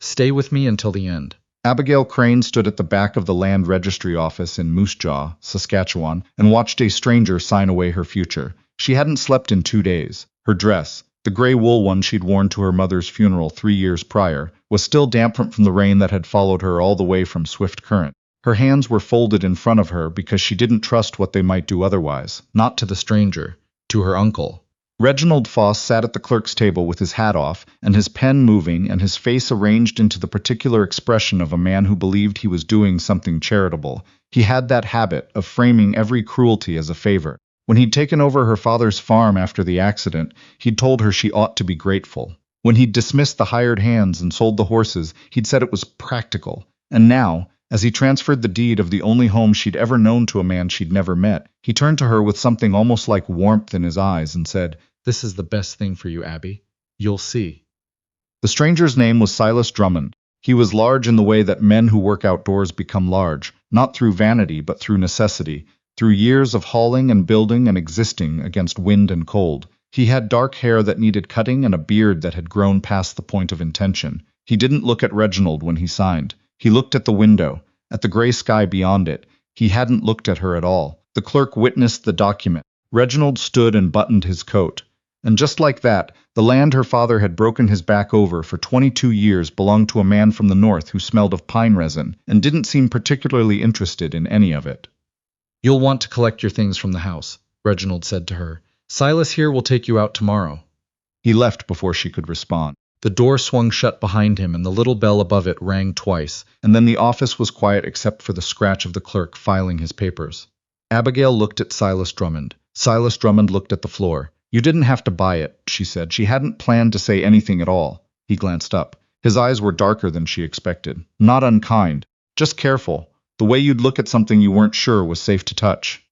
Stay with me until the end. Abigail Crane stood at the back of the land registry office in Moose Jaw, Saskatchewan, and watched a stranger sign away her future. She hadn't slept in 2 days. Her dress, the gray wool one she'd worn to her mother's funeral 3 years prior, was still damp from the rain that had followed her all the way from Swift Current. Her hands were folded in front of her because she didn't trust what they might do otherwise. Not to the stranger, to her uncle. Reginald Foss sat at the clerk's table with his hat off, and his pen moving, and his face arranged into the particular expression of a man who believed he was doing something charitable. He had that habit of framing every cruelty as a favor. When he'd taken over her father's farm after the accident, he'd told her she ought to be grateful. When he'd dismissed the hired hands and sold the horses, he'd said it was practical. And now, as he transferred the deed of the only home she'd ever known to a man she'd never met, he turned to her with something almost like warmth in his eyes and said, "This is the best thing for you, Abby. You'll see." The stranger's name was Silas Drummond. He was large in the way that men who work outdoors become large, not through vanity but through necessity, through years of hauling and building and existing against wind and cold. He had dark hair that needed cutting and a beard that had grown past the point of intention. He didn't look at Reginald when he signed. He looked at the window, at the gray sky beyond it. He hadn't looked at her at all. The clerk witnessed the document. Reginald stood and buttoned his coat. And just like that, the land her father had broken his back over for 22 years belonged to a man from the north who smelled of pine resin and didn't seem particularly interested in any of it. "You'll want to collect your things from the house," Reginald said to her. "Silas here will take you out tomorrow." He left before she could respond. The door swung shut behind him and the little bell above it rang twice, And then the office was quiet except for the scratch of the clerk filing his papers. Abigail looked at Silas Drummond. Silas Drummond looked at the floor. "You didn't have to buy it," she said. She hadn't planned to say anything at all. He glanced up. His eyes were darker than she expected. Not unkind, just careful. The way you'd look at something you weren't sure was safe to touch.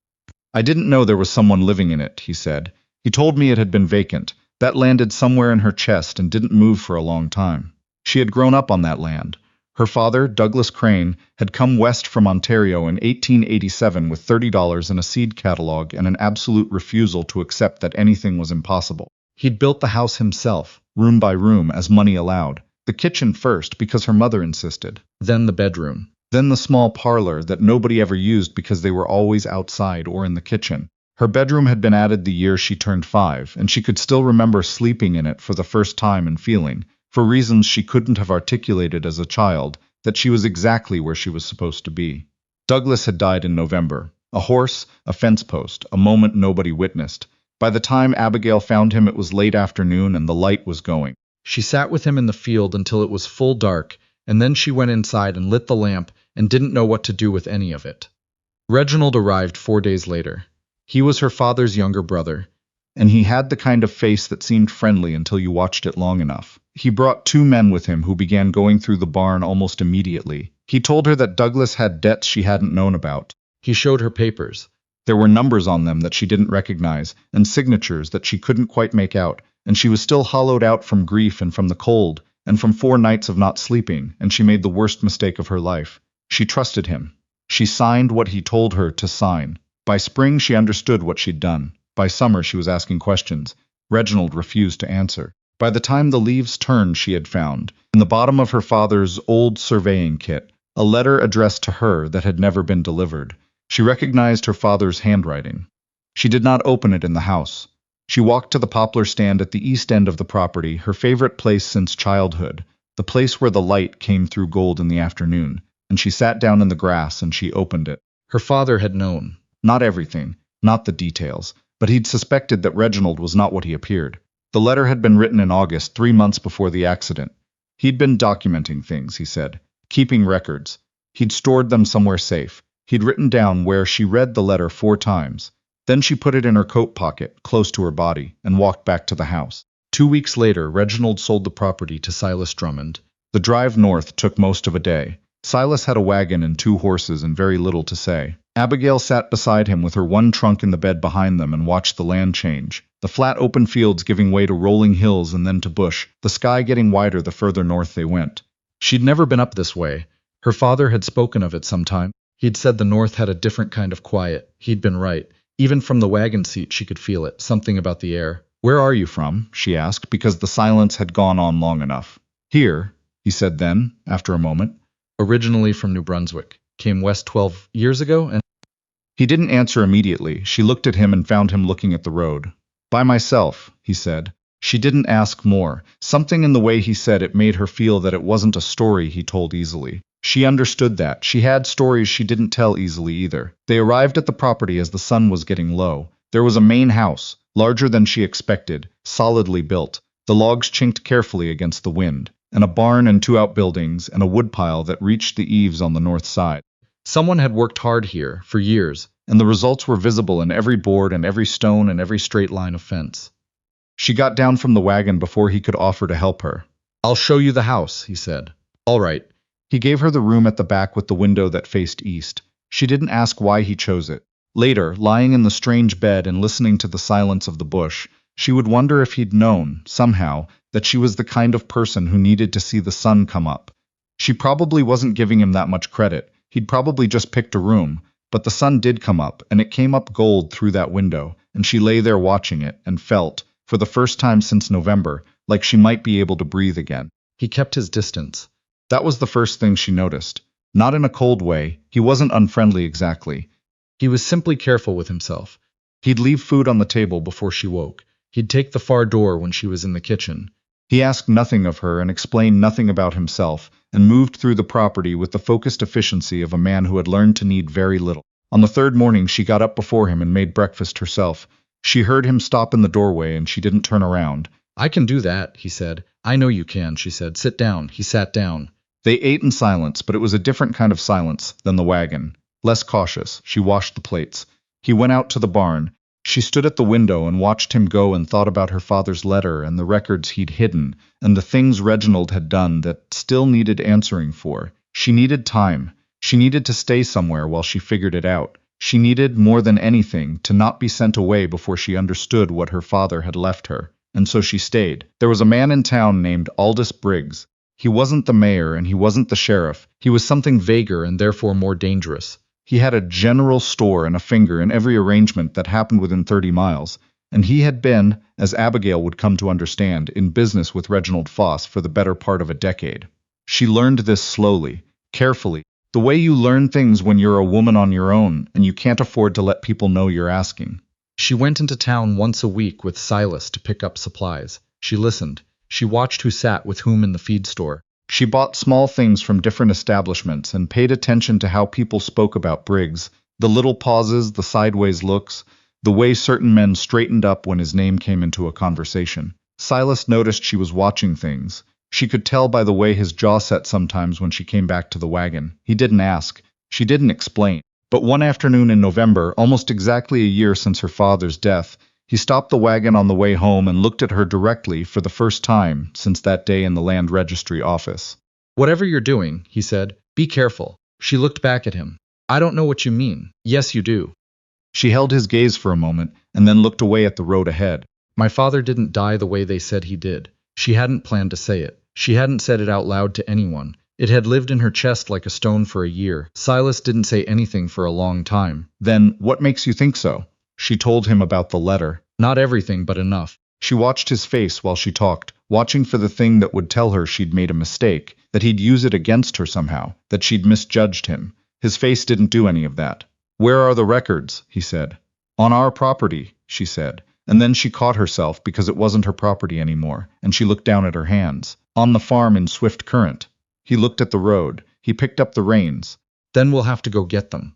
"I didn't know there was someone living in it," he said. "He told me it had been vacant." That landed somewhere in her chest and didn't move for a long time. She had grown up on that land. Her father, Douglas Crane, had come west from Ontario in 1887 with $30 in a seed catalog and an absolute refusal to accept that anything was impossible. He'd built the house himself, room by room, as money allowed. The kitchen first, because her mother insisted. Then the bedroom. Then the small parlor that nobody ever used because they were always outside or in the kitchen. Her bedroom had been added the year she turned 5, and she could still remember sleeping in it for the first time and feeling, for reasons she couldn't have articulated as a child, that she was exactly where she was supposed to be. Douglas had died in November. A horse, a fence post, a moment nobody witnessed. By the time Abigail found him, it was late afternoon and the light was going. She sat with him in the field until it was full dark, and then she went inside and lit the lamp and didn't know what to do with any of it. Reginald arrived 4 days later. He was her father's younger brother, and he had the kind of face that seemed friendly until you watched it long enough. He brought 2 men with him who began going through the barn almost immediately. He told her that Douglas had debts she hadn't known about. He showed her papers. There were numbers on them that she didn't recognize, and signatures that she couldn't quite make out, and she was still hollowed out from grief and from the cold, and from 4 nights of not sleeping, and she made the worst mistake of her life. She trusted him. She signed what he told her to sign. By spring, she understood what she'd done. By summer, she was asking questions. Reginald refused to answer. By the time the leaves turned, she had found, in the bottom of her father's old surveying kit, a letter addressed to her that had never been delivered. She recognized her father's handwriting. She did not open it in the house. She walked to the poplar stand at the east end of the property, her favorite place since childhood, the place where the light came through gold in the afternoon, and she sat down in the grass and she opened it. Her father had known. Not everything, not the details, but he'd suspected that Reginald was not what he appeared. The letter had been written in August, 3 months before the accident. He'd been documenting things, he said, keeping records. He'd stored them somewhere safe. He'd written down where she read the letter 4 times. Then she put it in her coat pocket, close to her body, and walked back to the house. 2 weeks later, Reginald sold the property to Silas Drummond. The drive north took most of a day. Silas had a wagon and 2 horses and very little to say. Abigail sat beside him with her 1 trunk in the bed behind them and watched the land change. The flat open fields giving way to rolling hills and then to bush, the sky getting wider the further north they went. She'd never been up this way. Her father had spoken of it sometime. He'd said the north had a different kind of quiet. He'd been right. Even from the wagon seat she could feel it, something about the air. "Where are you from?" she asked, because the silence had gone on long enough. "Here," he he said then, after a moment. Originally from New Brunswick. Came west 12 years ago and He didn't answer immediately. She looked at him and found him looking at the road. By myself, he said. She didn't ask more. Something in the way he said it made her feel that it wasn't a story he told easily. She understood that. She had stories she didn't tell easily either. They arrived at the property as the sun was getting low. There was a main house, larger than she expected, solidly built. The logs chinked carefully against the wind, and a barn and 2 outbuildings and a woodpile that reached the eaves on the north side. someone had worked hard here for years, And the results were visible in every board and every stone and every straight line of fence. She got down from the wagon before he could offer to help her. I'll show you the house, he said. All right. He gave her the room at the back with the window that faced east. She didn't ask why he chose it. Later, lying in the strange bed and listening to the silence of the bush, she would wonder if he'd known, somehow, that she was the kind of person who needed to see the sun come up. She probably wasn't giving him that much credit. He'd probably just picked a room. But the sun did come up, and it came up gold through that window, and she lay there watching it, and felt, for the first time since November, like she might be able to breathe again. He kept his distance. That was the first thing she noticed. Not in a cold way. He wasn't unfriendly exactly. He was simply careful with himself. He'd leave food on the table before She woke. He'd take the far door when she was in the kitchen. He asked nothing of her and explained nothing about himself, and moved through the property with the focused efficiency of a man who had learned to need very little. On the third morning, she got up before him and made breakfast herself. She heard him stop in the doorway, and she didn't turn around. I can do that, he said. I know you can, she said. Sit down. He sat down. They ate in silence, but it was a different kind of silence than the wagon. Less cautious, she washed the plates. He went out to the barn. She stood at the window and watched him go and thought about her father's letter and the records he'd hidden, and the things Reginald had done that still needed answering for. She needed time. She needed to stay somewhere while she figured it out. She needed, more than anything, to not be sent away before she understood what her father had left her. And so she stayed. There was a man in town named Aldous Briggs. He wasn't the mayor and he wasn't the sheriff. He was something vaguer and therefore more dangerous. He had a general store and a finger in every arrangement that happened within 30 miles. And he had been, as Abigail would come to understand, in business with Reginald Foss for the better part of a decade. She learned this slowly, carefully. The way you learn things when you're a woman on your own and you can't afford to let people know you're asking. She went into town once a week with Silas to pick up supplies. She listened. She watched who sat with whom in the feed store. She bought small things from different establishments and paid attention to how people spoke about Briggs, the little pauses, the sideways looks, the way certain men straightened up when his name came into a conversation. Silas noticed she was watching things. She could tell by the way his jaw set sometimes when she came back to the wagon. He didn't ask. She didn't explain. But one afternoon in November, almost exactly a year since her father's death, he stopped the wagon on the way home and looked at her directly for the first time since that day in the land registry office. Whatever you're doing, he said, be careful. She looked back at him. I don't know what you mean. Yes, you do. She held his gaze for a moment and then looked away at the road ahead. My father didn't die the way they said he did. She hadn't planned to say it. She hadn't said it out loud to anyone. It had lived in her chest like a stone for a year. Silas didn't say anything for a long time. Then, what makes you think so? She told him about the letter. Not everything, but enough. She watched his face while she talked, watching for the thing that would tell her she'd made a mistake, that he'd use it against her somehow, that she'd misjudged him. His face didn't do any of that. Where are the records? He said. On our property, she said. And then she caught herself because it wasn't her property anymore, and she looked down at her hands. On the farm in Swift Current. He looked at the road. He picked up the reins. Then we'll have to go get them.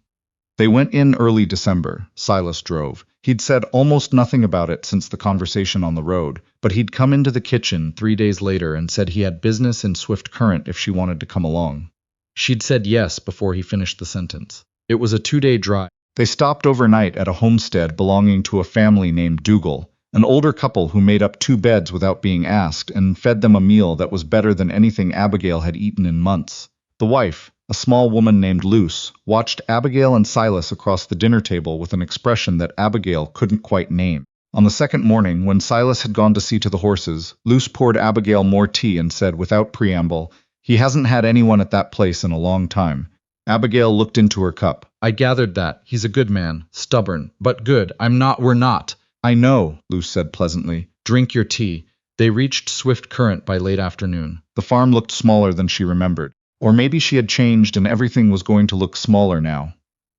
They went in early December. Silas drove. He'd said almost nothing about it since the conversation on the road, but he'd come into the kitchen 3 days later and said he had business in Swift Current if she wanted to come along. She'd said yes before he finished the sentence. It was a 2-day drive. They stopped overnight at a homestead belonging to a family named Dougal, an older couple who made up 2 beds without being asked and fed them a meal that was better than anything Abigail had eaten in months. The wife, a small woman named Luce, watched Abigail and Silas across the dinner table with an expression that Abigail couldn't quite name. On the second morning, when Silas had gone to see to the horses, Luce poured Abigail more tea and said without preamble, "He hasn't had anyone at that place in a long time." Abigail looked into her cup. I gathered that. He's a good man. Stubborn, but good. We're not. I know, Luce said pleasantly. Drink your tea. They reached Swift Current by late afternoon. The farm looked smaller than she remembered. Or maybe she had changed and everything was going to look smaller now.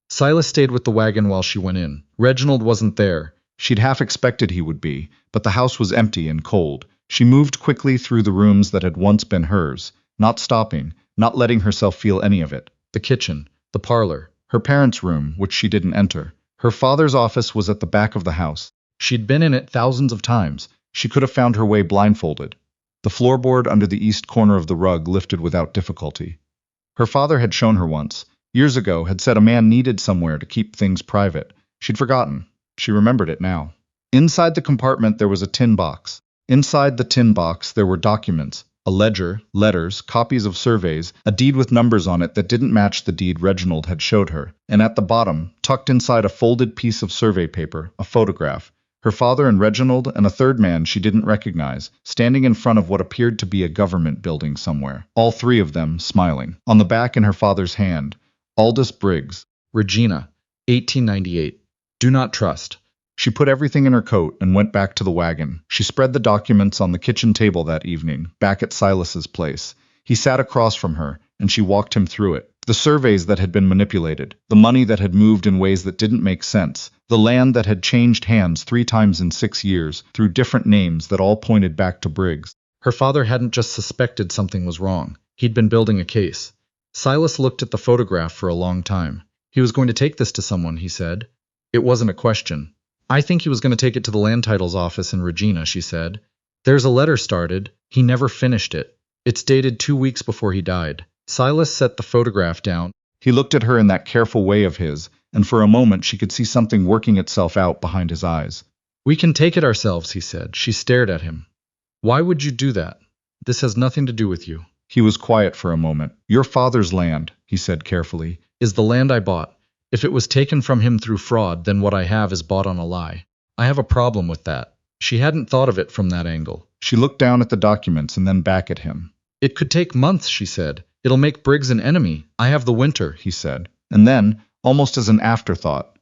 Silas stayed with the wagon while she went in. Reginald wasn't there. She'd half expected he would be, but the house was empty and cold. She moved quickly through the rooms that had once been hers, not stopping, not letting herself feel any of it. The kitchen, the parlor, her parents' room, which she didn't enter. Her father's office was at the back of the house. She'd been in it thousands of times. She could have found her way blindfolded. The floorboard under the east corner of the rug lifted without difficulty. Her father had shown her once, years ago, had said a man needed somewhere to keep things private. She'd forgotten. She remembered it now. Inside the compartment there was a tin box. Inside the tin box there were documents, a ledger, letters, copies of surveys, a deed with numbers on it that didn't match the deed Reginald had showed her, and at the bottom, tucked inside a folded piece of survey paper, a photograph. Her father and Reginald and a third man she didn't recognize, standing in front of what appeared to be a government building somewhere. All three of them smiling. On the back in her father's hand, Aldous Briggs. Regina, 1898. Do not trust. She put everything in her coat and went back to the wagon. She spread the documents on the kitchen table that evening, back at Silas's place. He sat across from her, and she walked him through it. The surveys that had been manipulated, the money that had moved in ways that didn't make sense, the land that had changed hands 3 times in 6 years, through different names that all pointed back to Briggs. Her father hadn't just suspected something was wrong. He'd been building a case. Silas looked at the photograph for a long time. He was going to take this to someone, he said. It wasn't a question. I think he was going to take it to the land titles office in Regina, she said. There's a letter started. He never finished it. It's dated 2 weeks before he died. Silas set the photograph down. He looked at her in that careful way of his, and for a moment she could see something working itself out behind his eyes. We can take it ourselves, he said. She stared at him. Why would you do that? This has nothing to do with you. He was quiet for a moment. Your father's land, he said carefully, is the land I bought. If it was taken from him through fraud, then what I have is bought on a lie. I have a problem with that. She hadn't thought of it from that angle. She looked down at the documents and then back at him. It could take months, she said. It'll make Briggs an enemy. I have the winter, he said. And then, almost as an afterthought,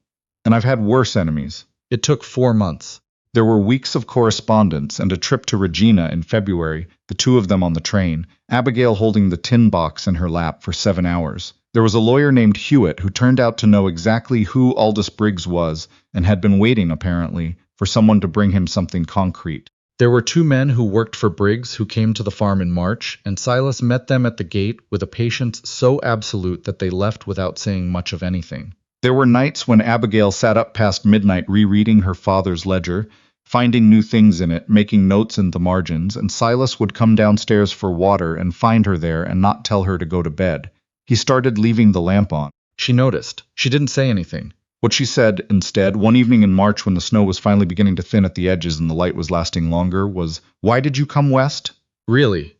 and I've had worse enemies. It took 4 months. There were weeks of correspondence and a trip to Regina in February, the two of them on the train, Abigail holding the tin box in her lap for 7 hours. There was a lawyer named Hewitt who turned out to know exactly who Aldous Briggs was and had been waiting, apparently, for someone to bring him something concrete. There were 2 men who worked for Briggs who came to the farm in March, and Silas met them at the gate with a patience so absolute that they left without saying much of anything. There were nights when Abigail sat up past midnight rereading her father's ledger, finding new things in it, making notes in the margins, and Silas would come downstairs for water and find her there and not tell her to go to bed. He started leaving the lamp on. She noticed. She didn't say anything. What she said, instead, one evening in March when the snow was finally beginning to thin at the edges and the light was lasting longer, was, "Why did you come west?" Really?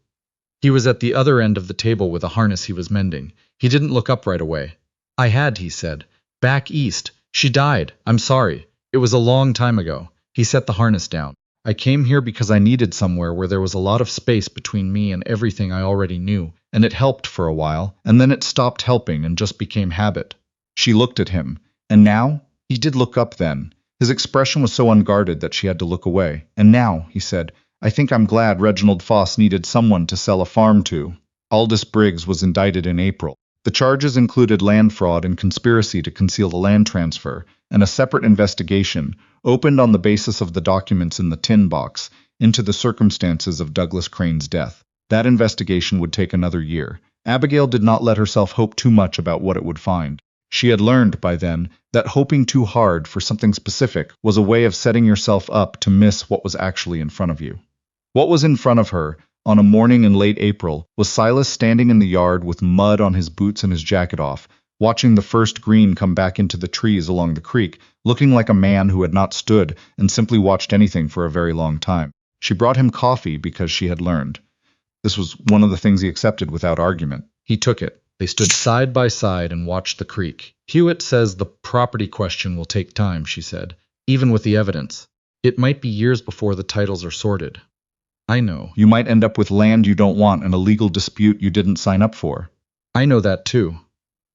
He was at the other end of the table with a harness he was mending. He didn't look up right away. I had, he said. Back east. She died. I'm sorry. It was a long time ago. He set the harness down. I came here because I needed somewhere where there was a lot of space between me and everything I already knew, and it helped for a while, and then it stopped helping and just became habit. She looked at him, and now? He did look up then. His expression was so unguarded that she had to look away. And now, he said, I think I'm glad Reginald Foss needed someone to sell a farm to. Aldous Briggs was indicted in April. The charges included land fraud and conspiracy to conceal the land transfer, and a separate investigation, opened on the basis of the documents in the tin box, into the circumstances of Douglas Crane's death. That investigation would take another year. Abigail did not let herself hope too much about what it would find. She had learned by then that hoping too hard for something specific was a way of setting yourself up to miss what was actually in front of you. What was in front of her, on a morning in late April, was Silas standing in the yard with mud on his boots and his jacket off, watching the first green come back into the trees along the creek, looking like a man who had not stood and simply watched anything for a very long time. She brought him coffee because she had learned. This was one of the things he accepted without argument. He took it. They stood side by side and watched the creek. Hewitt says the property question will take time, she said, even with the evidence. It might be years before the titles are sorted. I know. You might end up with land you don't want and a legal dispute you didn't sign up for. I know that too.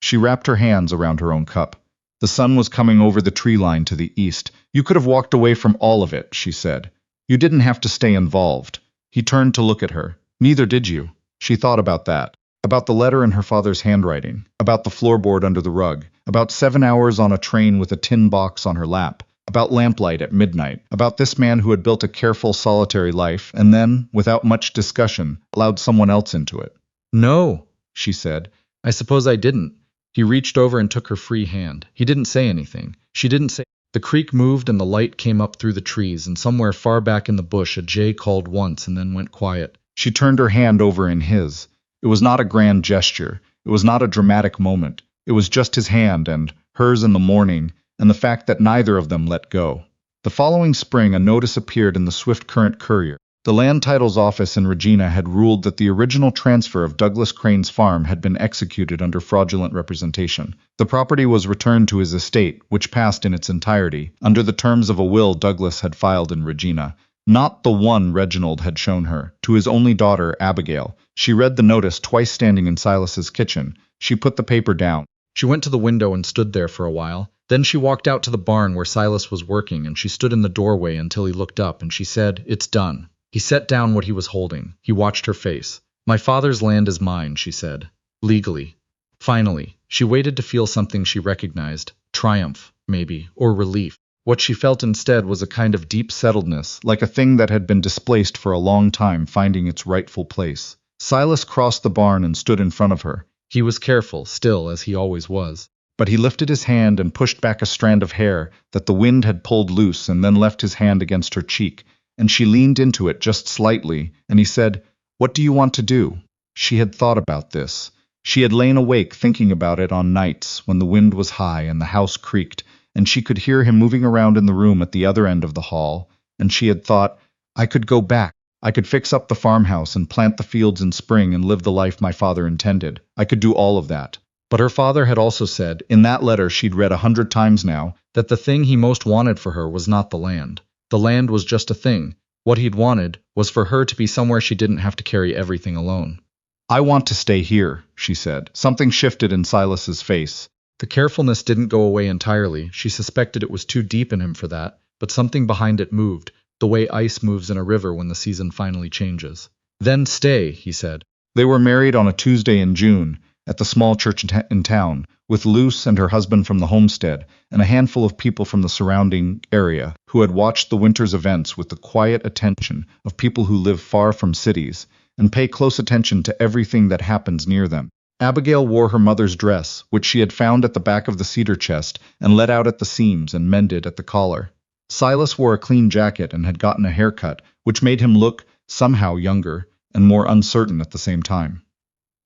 She wrapped her hands around her own cup. The sun was coming over the tree line to the east. You could have walked away from all of it, she said. You didn't have to stay involved. He turned to look at her. Neither did you. She thought about that. About the letter in her father's handwriting. About the floorboard under the rug. About 7 hours on a train with a tin box on her lap. About lamplight at midnight. About this man who had built a careful, solitary life, and then, without much discussion, allowed someone else into it. No, she said. I suppose I didn't. He reached over and took her free hand. He didn't say anything. She didn't say. The creek moved and the light came up through the trees, and somewhere far back in the bush a jay called once and then went quiet. She turned her hand over in his. It was not a grand gesture. It was not a dramatic moment. It was just his hand and hers in the morning, and the fact that neither of them let go. The following spring, a notice appeared in the Swift Current Courier. The land titles office in Regina had ruled that the original transfer of Douglas Crane's farm had been executed under fraudulent representation. The property was returned to his estate, which passed in its entirety, under the terms of a will Douglas had filed in Regina. Not the one Reginald had shown her, to his only daughter, Abigail. She read the notice twice standing in Silas's kitchen. She put the paper down. She went to the window and stood there for a while. Then she walked out to the barn where Silas was working, and she stood in the doorway until he looked up, and she said, "It's done." He set down what he was holding. He watched her face. "My father's land is mine," she said. "Legally." Finally, she waited to feel something she recognized. Triumph, maybe, or relief. What she felt instead was a kind of deep settledness, like a thing that had been displaced for a long time finding its rightful place. Silas crossed the barn and stood in front of her. He was careful, still, as he always was. But he lifted his hand and pushed back a strand of hair that the wind had pulled loose and then left his hand against her cheek, and she leaned into it just slightly, and he said, "What do you want to do?" She had thought about this. She had lain awake thinking about it on nights when the wind was high and the house creaked, and she could hear him moving around in the room at the other end of the hall, and she had thought, "I could go back. I could fix up the farmhouse and plant the fields in spring and live the life my father intended. I could do all of that." But her father had also said, in that letter she'd read 100 times now, that the thing he most wanted for her was not the land. The land was just a thing. What he'd wanted was for her to be somewhere she didn't have to carry everything alone. "I want to stay here," she said. Something shifted in Silas's face. The carefulness didn't go away entirely. She suspected it was too deep in him for that, but something behind it moved, the way ice moves in a river when the season finally changes. "Then stay," he said. They were married on a Tuesday in June, at the small church in town, with Luce and her husband from the homestead, and a handful of people from the surrounding area, who had watched the winter's events with the quiet attention of people who live far from cities, and pay close attention to everything that happens near them. Abigail wore her mother's dress, which she had found at the back of the cedar chest, and let out at the seams and mended at the collar. Silas wore a clean jacket and had gotten a haircut, which made him look, somehow, younger, and more uncertain at the same time.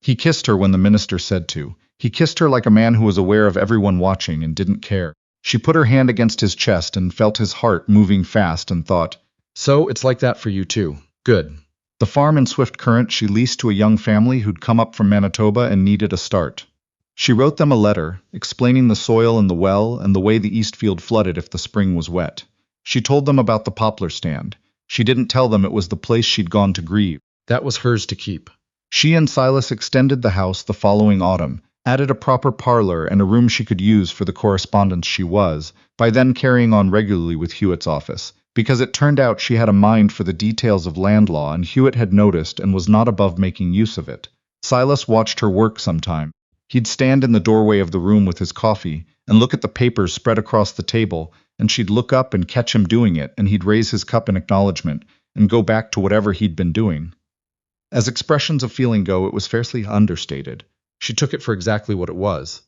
He kissed her when the minister said to. He kissed her like a man who was aware of everyone watching and didn't care. She put her hand against his chest and felt his heart moving fast and thought, "So it's like that for you too. Good." The farm in Swift Current she leased to a young family who'd come up from Manitoba and needed a start. She wrote them a letter, explaining the soil in the well and the way the east field flooded if the spring was wet. She told them about the poplar stand. She didn't tell them it was the place she'd gone to grieve. That was hers to keep. She and Silas extended the house the following autumn, added a proper parlor and a room she could use for the correspondence she was, by then carrying on regularly with Hewitt's office, because it turned out she had a mind for the details of land law and Hewitt had noticed and was not above making use of it. Silas watched her work sometime. He'd stand in the doorway of the room with his coffee and look at the papers spread across the table, and she'd look up and catch him doing it, and he'd raise his cup in acknowledgement and go back to whatever he'd been doing. As expressions of feeling go, it was fiercely understated. She took it for exactly what it was.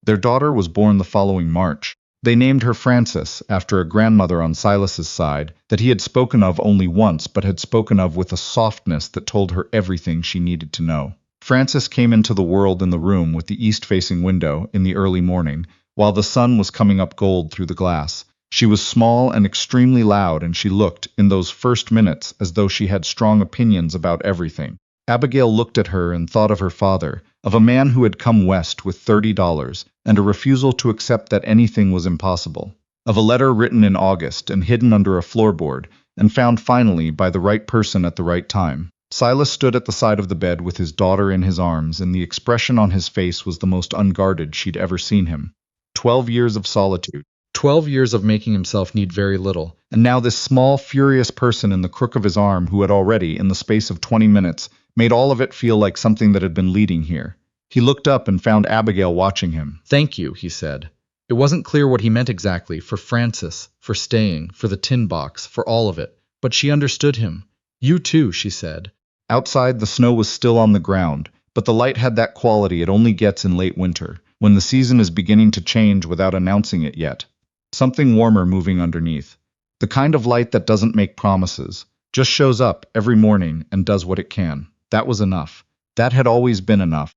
Their daughter was born the following March. They named her Frances, after a grandmother on Silas's side that he had spoken of only once, but had spoken of with a softness that told her everything she needed to know. Frances came into the world in the room with the east-facing window in the early morning, while the sun was coming up gold through the glass. She was small and extremely loud, and she looked, in those first minutes, as though she had strong opinions about everything. Abigail looked at her and thought of her father, of a man who had come west with $30, and a refusal to accept that anything was impossible. Of a letter written in August and hidden under a floorboard, and found finally by the right person at the right time. Silas stood at the side of the bed with his daughter in his arms, and the expression on his face was the most unguarded she'd ever seen him. 12 years of solitude. 12 years of making himself need very little. And now this small, furious person in the crook of his arm who had already, in the space of 20 minutes, made all of it feel like something that had been leading here. He looked up and found Abigail watching him. Thank you, he said. It wasn't clear what he meant exactly, for Francis, for staying, for the tin box, for all of it. But she understood him. You too, she said. Outside, the snow was still on the ground, but the light had that quality it only gets in late winter, when the season is beginning to change without announcing it yet. Something warmer moving underneath. The kind of light that doesn't make promises, just shows up every morning and does what it can. That was enough. That had always been enough.